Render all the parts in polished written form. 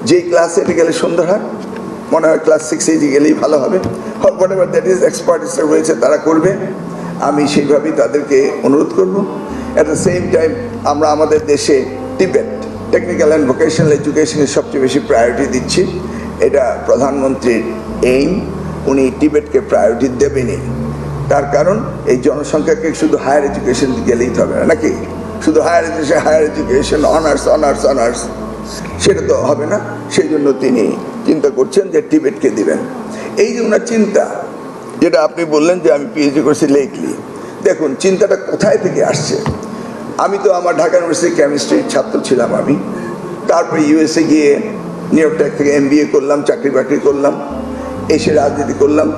যেই ক্লাসে এটা গেলে সুন্দর হয়, মনে হয় ক্লাস 6 গেলেই ভালো হবে, হোয়াট এভার দ্যাট ইজ এক্সপার্টিসরা রয়েছে তারা করবে, আমি সেইভাবেই তাদেরকে অনুরোধ করব। অ্যাট দ্য সেম টাইম আমরা আমাদের দেশে টিবেট টেকনিক্যাল অ্যান্ড ভোকেশনাল এডুকেশনের সবচেয়ে বেশি প্রায়োরিটি দিচ্ছি। এটা প্রধানমন্ত্রীর এইম, উনি টিবেটকে প্রায়োরিটি দেবেনই। তার কারণ এই জনসংখ্যাকে শুধু হায়ার এডুকেশন গেলেই হবে না, নাকি শুধু হায়ার এডুকেশন অনার্স সেটা তো হবে না। সেই জন্য তিনি চিন্তা করছেন যে টিবেটকে দিবেন। এই যে ওনার চিন্তা, যেটা আপনি বললেন যে আমি পিএইচডি করছি লেটলি, দেখুন চিন্তাটা কোথায় থেকে আসছে। আমি তো আমার ঢাকা ইউনিভার্সিটি কেমিস্ট্রির ছাত্র ছিলাম আমি, তারপরে ইউএসএ গিয়ে নিউ ইয়র্ক টেক থেকে MBA করলাম, চাকরি বাকরি করলাম, এসে রাজনীতি করলাম।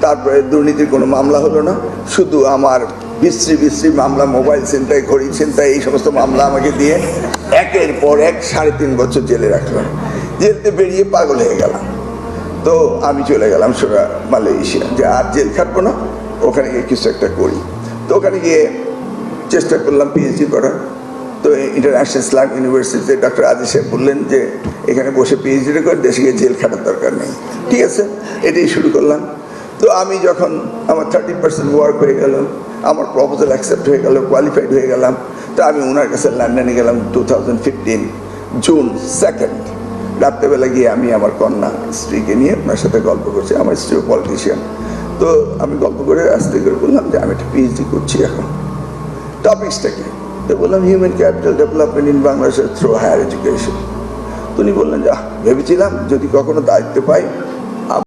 তারপরে দুর্নীতির কোনো মামলা হলো না, শুধু আমার বিশ্রী মামলা, মোবাইল ছিনতাই, ঘড়ি ছিনতাই, এই সমস্ত মামলা আমাকে দিয়ে একের পর এক 3.5 বছর জেলে রাখলাম। জেলতে বেরিয়ে পাগল হয়ে গেলাম। তো আমি চলে গেলাম মালয়েশিয়া, যে আর জেল খাটবো না, ওখানে গিয়ে কিছু একটা করি। তো ওখানে গিয়ে চেষ্টা করলাম পিএইচডি করার। তো ইন্টারন্যাশনাল ইসলামিক ইউনিভার্সিটিতে ডক্টর আজিজ সাহেব বললেন যে এখানে বসে পিএইচডিটা করে দেশে গিয়ে জেল খাটার দরকার নেই। ঠিক আছে, এটাই শুরু করলাম। তো আমি যখন আমার 30% ওয়ার্ক হয়ে গেল, আমার প্রপোজাল অ্যাকসেপ্ট হয়ে গেল, কোয়ালিফাইড হয়ে গেলাম, তো আমি ওনার কাছে লন্ডনে গেলাম 2015 জুন 2 রাত্রেবেলা গিয়ে আমি আমার কন্যা স্ত্রীকে নিয়ে ওনার সাথে গল্প করছি। আমার স্ত্রীও পলিটিশিয়ান। তো আমি গল্প করে আস্তে করে বললাম যে আমি একটা পিএইচডি করছি এখন, টপিক্সটাকে। তো বললাম human capital development in Bangladesh through higher education. উনি বললেন যে ভেবেছিলাম যদি কখনো দায়িত্ব পাই